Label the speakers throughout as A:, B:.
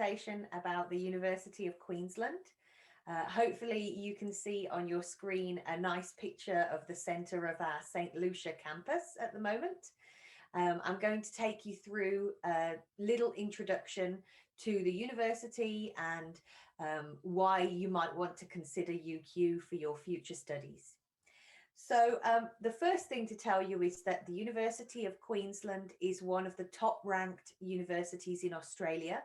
A: presentation about the University of Queensland. Hopefully you can see on your screen a nice picture of the centre of our St. Lucia campus at the moment. I'm going to take you through a little introduction to the university and why you might want to consider UQ for your future studies. So the first thing to tell you is that the University of Queensland is one of the top ranked universities in Australia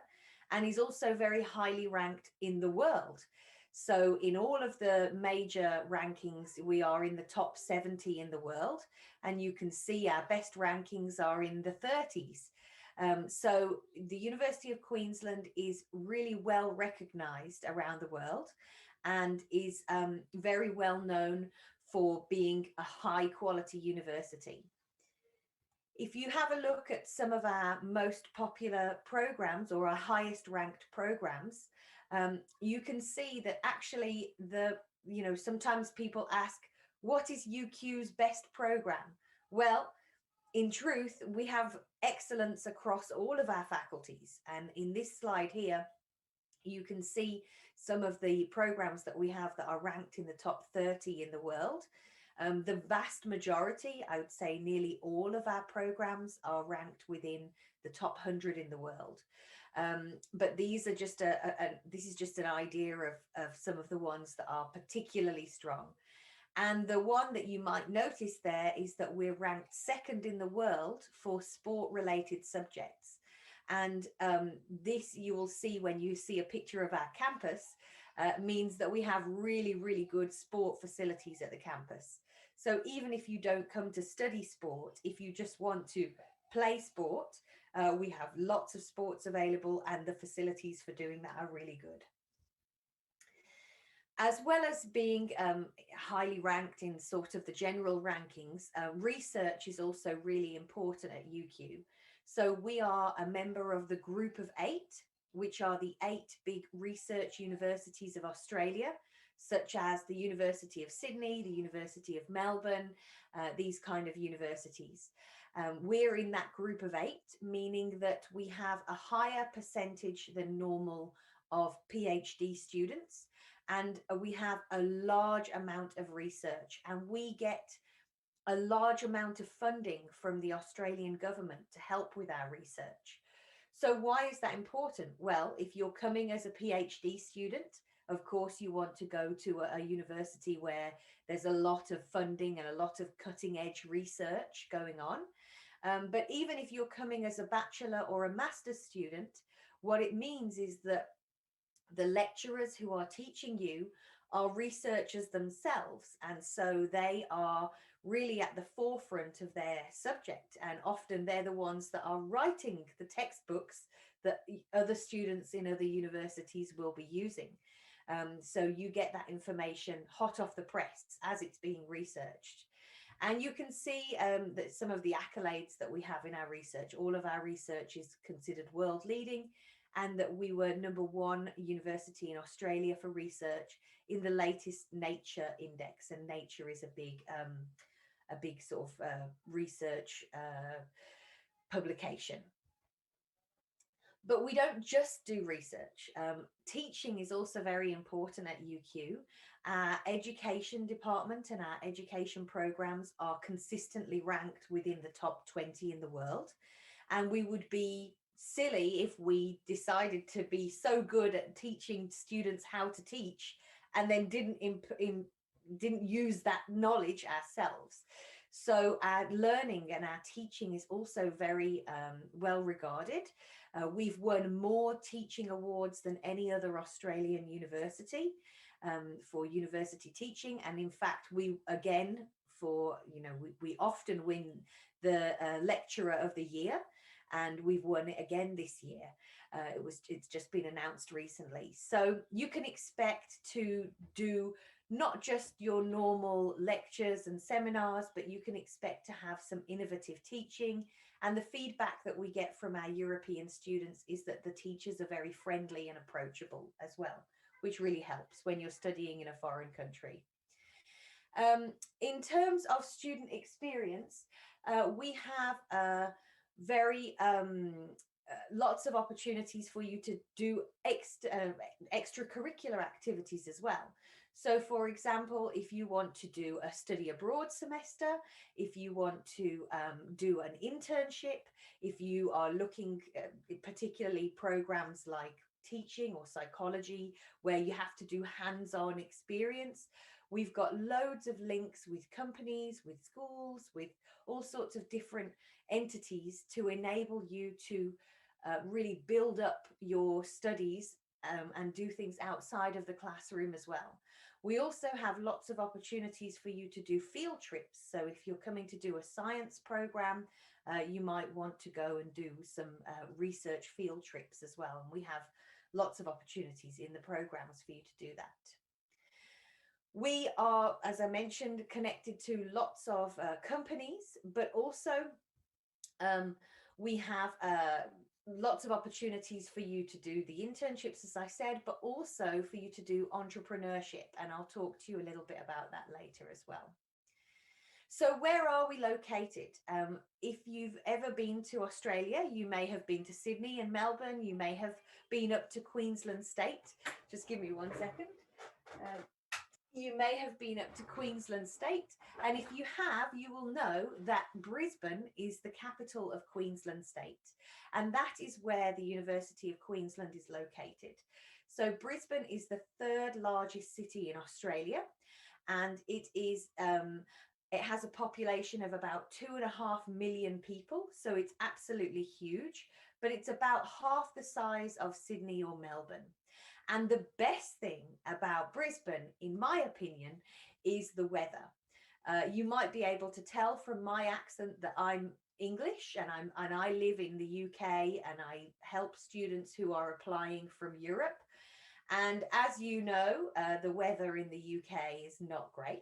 A: and is also very highly ranked in the world. So in all of the major rankings, we are in the top 70 in the world, and you can see our best rankings are in the 30s. So the University of Queensland is really well recognized around the world and is very well known for being a high quality university. If you have a look at some of our most popular programs or our highest ranked programs, you can see that actually sometimes people ask, what is UQ's best program? Well, in truth, we have excellence across all of our faculties. And in this slide here, you can see some of the programs that we have that are ranked in the top 30 in the world. The vast majority, I would say nearly all of our programs are ranked within the top 100 in the world. But these are just this is just an idea of some of the ones that are particularly strong. And the one that you might notice there is that we're ranked second in the world for sport-related subjects. And this you will see when you see a picture of our campus, means that we have really, really good sport facilities at the campus. So even if you don't come to study sport, if you just want to play sport, we have lots of sports available, and the facilities for doing that are really good. As well as being highly ranked in sort of the general rankings, research is also really important at UQ. So we are a member of the Group of 8, which are the 8 big research universities of Australia, such as the University of Sydney, the University of Melbourne, these kind of universities. We're in that Group of 8, meaning that we have a higher percentage than normal of PhD students, and we have a large amount of research, and we get a large amount of funding from the Australian government to help with our research. So why is that important? Well, if you're coming as a PhD student, of course, you want to go to a university where there's a lot of funding and a lot of cutting edge research going on. But even if you're coming as a bachelor or a master's student, what it means is that the lecturers who are teaching you are researchers themselves, and so they are really at the forefront of their subject, and often they're the ones that are writing the textbooks that other students in other universities will be using. So you get that information hot off the press as it's being researched. And you can see that some of the accolades that we have in our research, all of our research is considered world leading, and that we were #1 university in Australia for research in the latest Nature index. And Nature is a big sort of research publication. But we don't just do research. Teaching is also very important at UQ. Our education department and our education programs are consistently ranked within the top 20 in the world. And we would be silly if we decided to be so good at teaching students how to teach and then didn't use that knowledge ourselves. So our learning and our teaching is also very well regarded. We've won more teaching awards than any other Australian university for university teaching. And in fact, we again, we often win the lecturer of the year. And we've won it again this year. It's just been announced recently. So you can expect to do not just your normal lectures and seminars, but you can expect to have some innovative teaching. And the feedback that we get from our European students is that the teachers are very friendly and approachable as well, which really helps when you're studying in a foreign country. In terms of student experience, we have a very lots of opportunities for you to do extracurricular activities as well. So, for example, if you want to do a study abroad semester, if you want to do an internship, if you are looking particularly programs like teaching or psychology, where you have to do hands-on experience, we've got loads of links with companies, with schools, with all sorts of different entities to enable you to really build up your studies and do things outside of the classroom as well. We also have lots of opportunities for you to do field trips. So if you're coming to do a science program, you might want to go and do some research field trips as well. And we have lots of opportunities in the programs for you to do that. We are, as I mentioned, connected to lots of companies, but also we have lots of opportunities for you to do the internships, as I said, but also for you to do entrepreneurship. And I'll talk to you a little bit about that later as well. So where are we located? If you've ever been to Australia, you may have been to Sydney and Melbourne. You may have been up to Queensland State. Just give me 1 second. You may have been up to Queensland State. And if you have, you will know that Brisbane is the capital of Queensland State. And that is where the University of Queensland is located. So Brisbane is the third largest city in Australia. And it has a population of about 2.5 million people. So it's absolutely huge, but it's about half the size of Sydney or Melbourne. And the best thing about Brisbane, in my opinion, is the weather. You might be able to tell from my accent that I'm English and I live in the UK and I help students who are applying from Europe. And as you know, the weather in the UK is not great.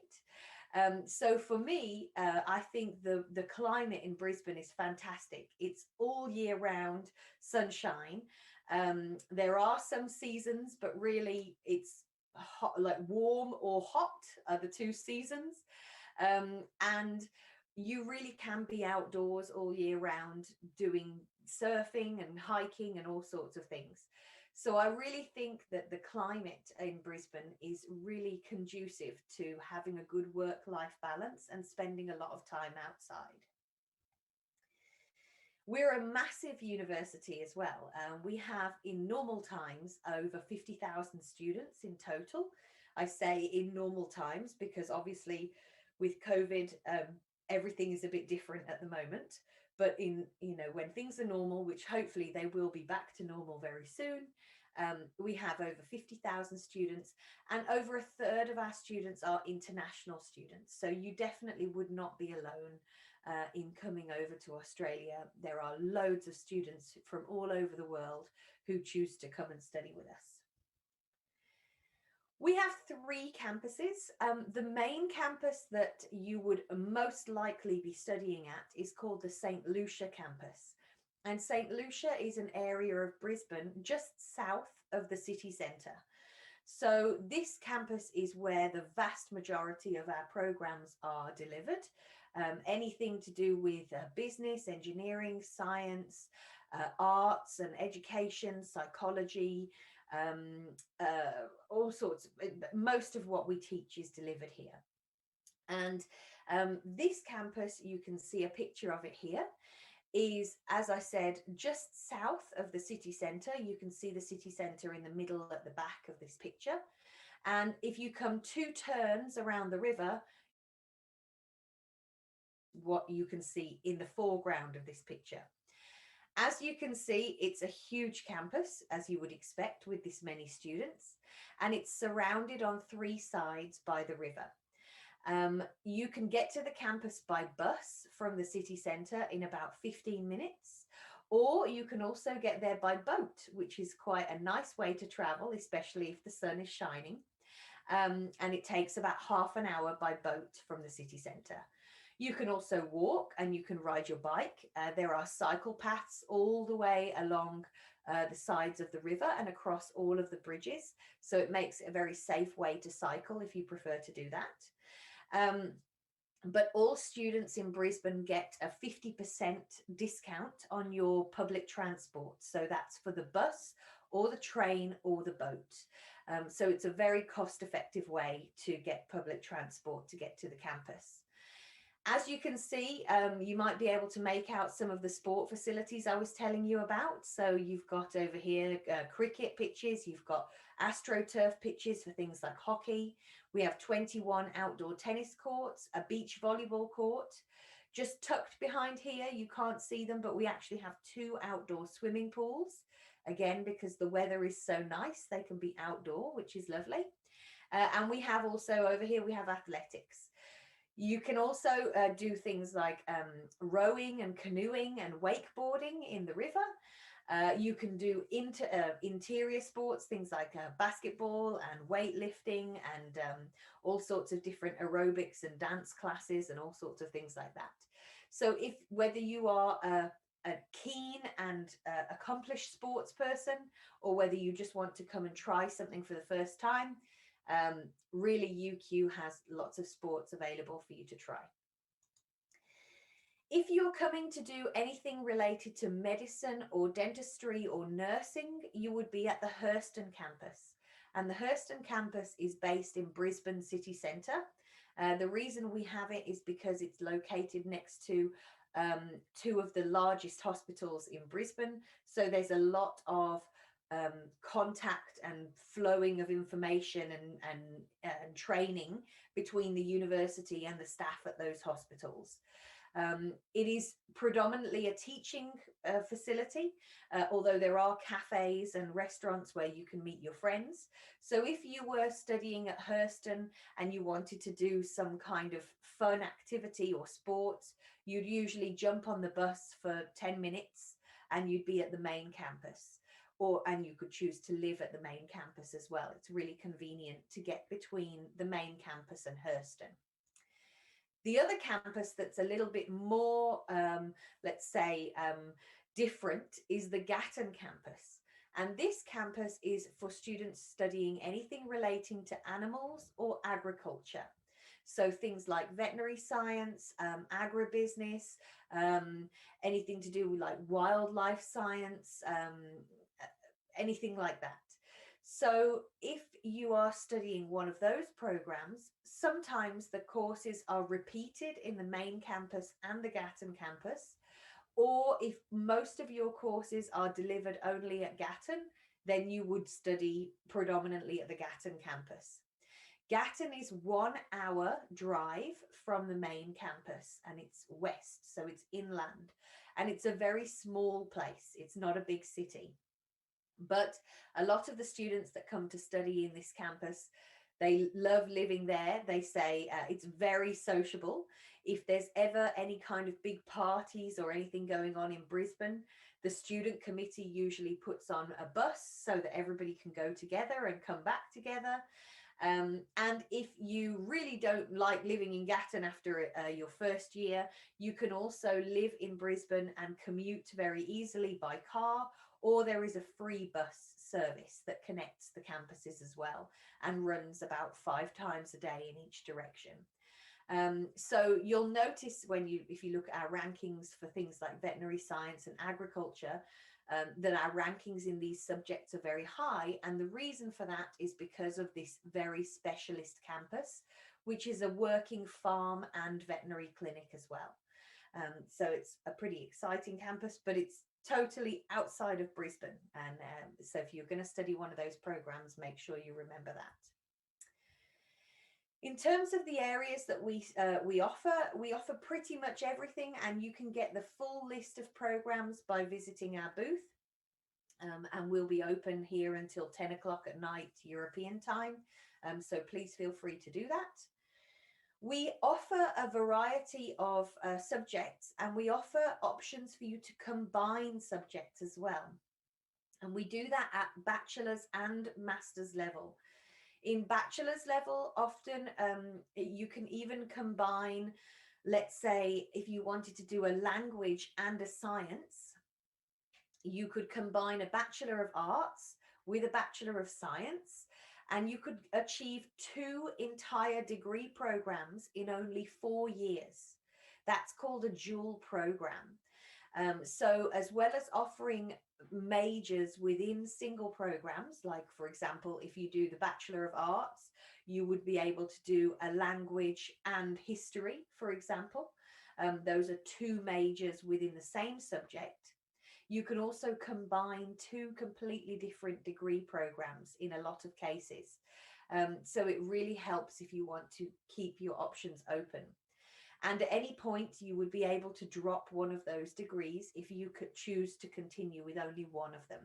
A: So for me, I think the climate in Brisbane is fantastic. It's all year round sunshine. There are some seasons, but really it's hot, like warm or hot are the two seasons. And you really can be outdoors all year round doing surfing and hiking and all sorts of things. So I really think that the climate in Brisbane is really conducive to having a good work-life balance and spending a lot of time outside. We're a massive university as well. We have in normal times over 50,000 students in total. I say in normal times because obviously with COVID, everything is a bit different at the moment. But when things are normal, which hopefully they will be back to normal very soon, we have over 50,000 students, and over a third of our students are international students. So you definitely would not be alone in coming over to Australia. There are loads of students from all over the world who choose to come and study with us. We have 3 campuses. The main campus that you would most likely be studying at is called the St. Lucia campus. And St. Lucia is an area of Brisbane just south of the city centre. So this campus is where the vast majority of our programs are delivered. Anything to do with business, engineering, science, arts and education, psychology, all sorts. Most of what we teach is delivered here. And this campus, you can see a picture of it here, is, as I said, just south of the city centre. You can see the city centre in the middle at the back of this picture. And if you come 2 turns around the river, what you can see in the foreground of this picture. As you can see, it's a huge campus, as you would expect with this many students, and it's surrounded on 3 sides by the river. You can get to the campus by bus from the city centre in about 15 minutes, or you can also get there by boat, which is quite a nice way to travel, especially if the sun is shining. And it takes about half an hour by boat from the city centre. You can also walk and you can ride your bike. There are cycle paths all the way along the sides of the river and across all of the bridges. So it makes it a very safe way to cycle if you prefer to do that. But all students in Brisbane get a 50% discount on your public transport. So that's for the bus or the train or the boat. So it's a very cost-effective way to get public transport to get to the campus. As you can see, you might be able to make out some of the sport facilities I was telling you about. So you've got over here cricket pitches, you've got AstroTurf pitches for things like hockey. We have 21 outdoor tennis courts, a beach volleyball court. Just tucked behind here, you can't see them, but we actually have 2 outdoor swimming pools. Again, because the weather is so nice, they can be outdoor, which is lovely. And we have also over here, we have athletics. You can also do things like rowing and canoeing and wakeboarding in the river. You can do interior sports, things like basketball and weightlifting and all sorts of different aerobics and dance classes and all sorts of things like that. So whether you are a keen and accomplished sports person, or whether you just want to come and try something for the first time, really UQ has lots of sports available for you to try. If you're coming to do anything related to medicine or dentistry or nursing, you would be at the Hurston campus. And the Hurston campus is based in Brisbane city centre. The reason we have it is because it's located next to 2 of the largest hospitals in Brisbane. So there's a lot of contact and flowing of information and training between the university and the staff at those hospitals. It is predominantly a teaching facility, although there are cafes and restaurants where you can meet your friends. So if you were studying at Hurston and you wanted to do some kind of fun activity or sports, you'd usually jump on the bus for 10 minutes and you'd be at the main campus. And you could choose to live at the main campus as well. It's really convenient to get between the main campus and Hurston. The other campus that's a little bit more, let's say, different is the Gatten Campus. And this campus is for students studying anything relating to animals or agriculture. So things like veterinary science, agribusiness, anything to do with like wildlife science, anything like that. So if you are studying one of those programs, sometimes the courses are repeated in the main campus and the Gatten campus. Or if most of your courses are delivered only at Gatten, then you would study predominantly at the Gatten campus. Gatten is 1 hour drive from the main campus and it's west, so it's inland. And it's a very small place. It's not a big city. But a lot of the students that come to study in this campus, they love living there. They say it's very sociable. If there's ever any kind of big parties or anything going on in Brisbane, the student committee usually puts on a bus so that everybody can go together and come back together. And if you really don't like living in Gatten after your first year, you can also live in Brisbane and commute very easily by car, or there is a free bus service that connects the campuses as well and runs about 5 times a day in each direction. So you'll notice if you look at our rankings for things like veterinary science and agriculture, that our rankings in these subjects are very high. And the reason for that is because of this very specialist campus, which is a working farm and veterinary clinic as well. So it's a pretty exciting campus, but it's totally outside of Brisbane. And so if you're going to study one of those programs, make sure you remember that. In terms of the areas that we offer pretty much everything, and you can get the full list of programs by visiting our booth. And we'll be open here until 10 o'clock at night European time. So please feel free to do that. We offer a variety of subjects, and we offer options for you to combine subjects as well. And we do that at bachelor's and master's level. In bachelor's level, often you can even combine, let's say, if you wanted to do a language and a science, you could combine a Bachelor of Arts with a Bachelor of Science. and you could achieve 2 entire degree programs in only 4 years. That's called a dual program. So as well as offering majors within single programs, like for example, if you do the Bachelor of Arts, you would be able to do a language and history, for example. Those are 2 majors within the same subject. You can also combine 2 completely different degree programs in a lot of cases. So it really helps if you want to keep your options open. And at any point, you would be able to drop one of those degrees if you could choose to continue with only one of them.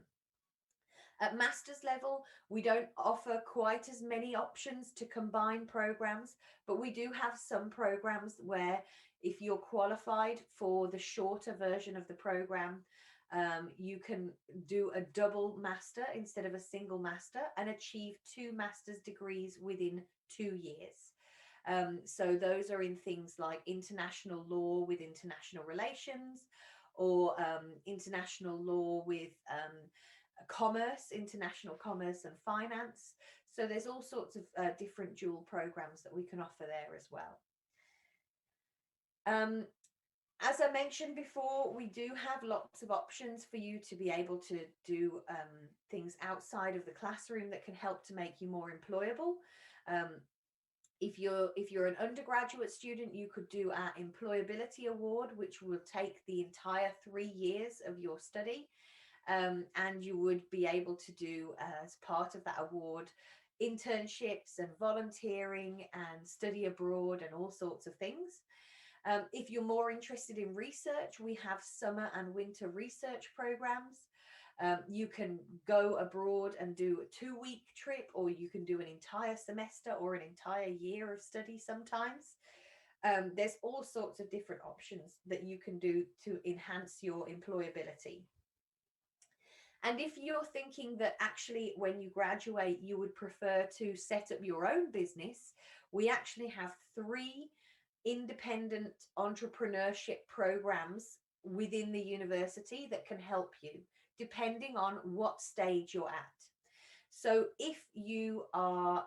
A: At master's level, we don't offer quite as many options to combine programs, but we do have some programs where if you're qualified for the shorter version of the program, you can do a double master instead of a single master and achieve 2 master's degrees within 2 years. So those are in things like international law with international relations, or international law with commerce, international commerce and finance. So there's all sorts of different dual programs that we can offer there as well. As I mentioned before, we do have lots of options for you to be able to do things outside of the classroom that can help to make you more employable. If you're an undergraduate student, you could do our Employability Award, which will take the entire 3 years of your study. And you would be able to do, as part of that award, internships and volunteering and study abroad and all sorts of things. If you're more interested in research, we have summer and winter research programs. You can go abroad and do a 2-week trip, or you can do an entire semester or an entire year of study sometimes. There's all sorts of different options that you can do to enhance your employability. And if you're thinking that actually when you graduate, you would prefer to set up your own business, we actually have 3 independent entrepreneurship programs within the university that can help you, depending on what stage you're at. So if you are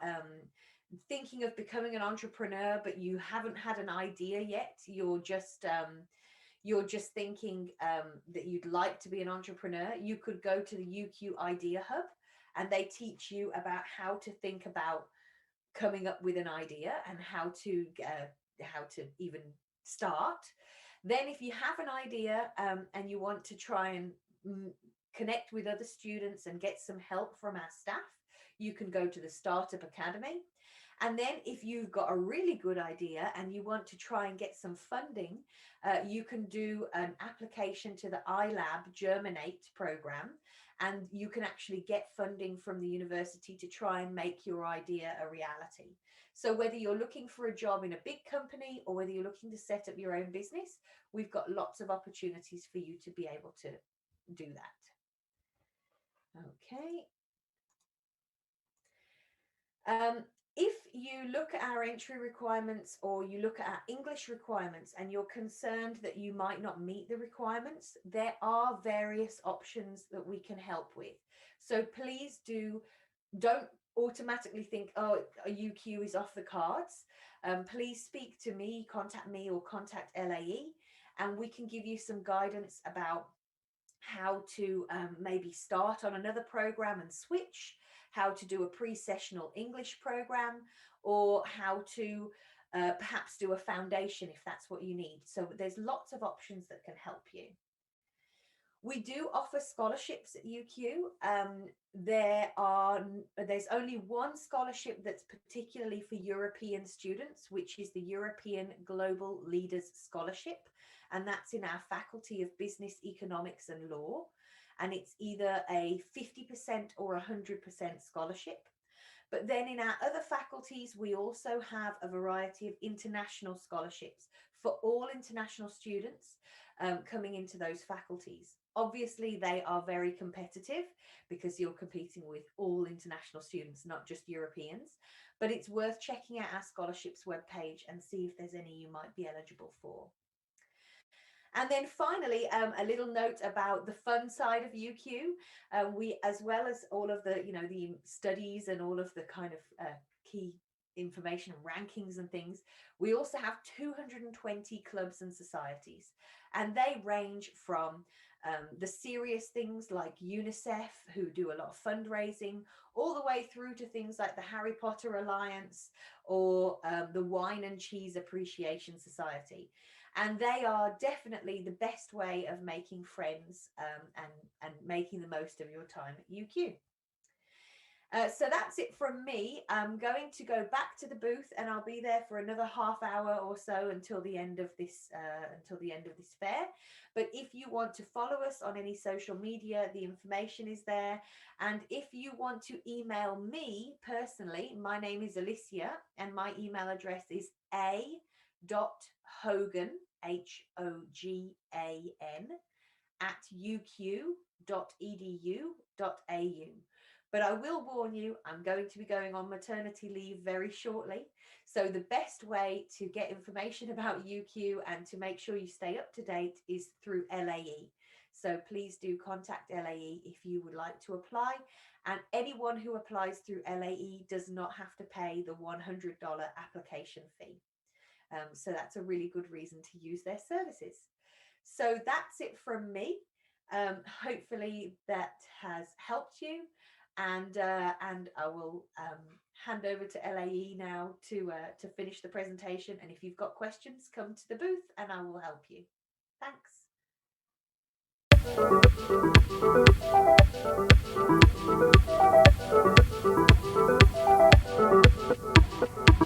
A: thinking of becoming an entrepreneur, but you haven't had an idea yet, you're just thinking that you'd like to be an entrepreneur, you could go to the UQ Idea Hub, and they teach you about how to think about coming up with an idea and how to even start. Then if you have an idea and you want to try and connect with other students and get some help from our staff, you can go to the Startup Academy. And then if you've got a really good idea and you want to try and get some funding, you can do an application to the iLab Germinate program, and you can actually get funding from the university to try and make your idea a reality. So whether you're looking for a job in a big company or whether you're looking to set up your own business, we've got lots of opportunities for you to be able to do that. Okay. If you look at our entry requirements or you look at our English requirements and you're concerned that you might not meet the requirements, there are various options that we can help with. So please don't automatically think, oh, a UQ is off the cards. Please speak to me, contact me, or contact LAE, and we can give you some guidance about how to maybe start on another program and switch, how to do a pre-sessional English program, or how to perhaps do a foundation if that's what you need. So there's lots of options that can help you. We do offer scholarships at UQ. There's only one scholarship that's particularly for European students, which is the European Global Leaders Scholarship. And that's in our Faculty of Business, Economics and Law. And it's either a 50% or 100% scholarship. But then in our other faculties, we also have a variety of international scholarships for all international students coming into those faculties. Obviously, they are very competitive because you're competing with all international students, not just Europeans. But it's worth checking out our scholarships webpage and see if there's any you might be eligible for. And then finally, a little note about the fun side of UQ. We, as well as all of the, the studies and all of the kind of key information and rankings and things, we also have 220 clubs and societies, and they range from the serious things like UNICEF, who do a lot of fundraising, all the way through to things like the Harry Potter Alliance or the Wine and Cheese Appreciation Society. And they are definitely the best way of making friends and making the most of your time at UQ. So that's it from me. I'm going to go back to the booth, and I'll be there for another half hour or so until the end of this fair. But if you want to follow us on any social media, the information is there. And if you want to email me personally, my name is Alicia, and my email address is a.hogan, HOGAN, @uq.edu.au. But I will warn you, I'm going to be going on maternity leave very shortly. So the best way to get information about UQ and to make sure you stay up to date is through LAE. So please do contact LAE if you would like to apply. And anyone who applies through LAE does not have to pay the $100 application fee. So that's a really good reason to use their services. So that's it from me. Hopefully that has helped you. And I will hand over to LAE now to finish the presentation. And if you've got questions, come to the booth and I will help you. Thanks.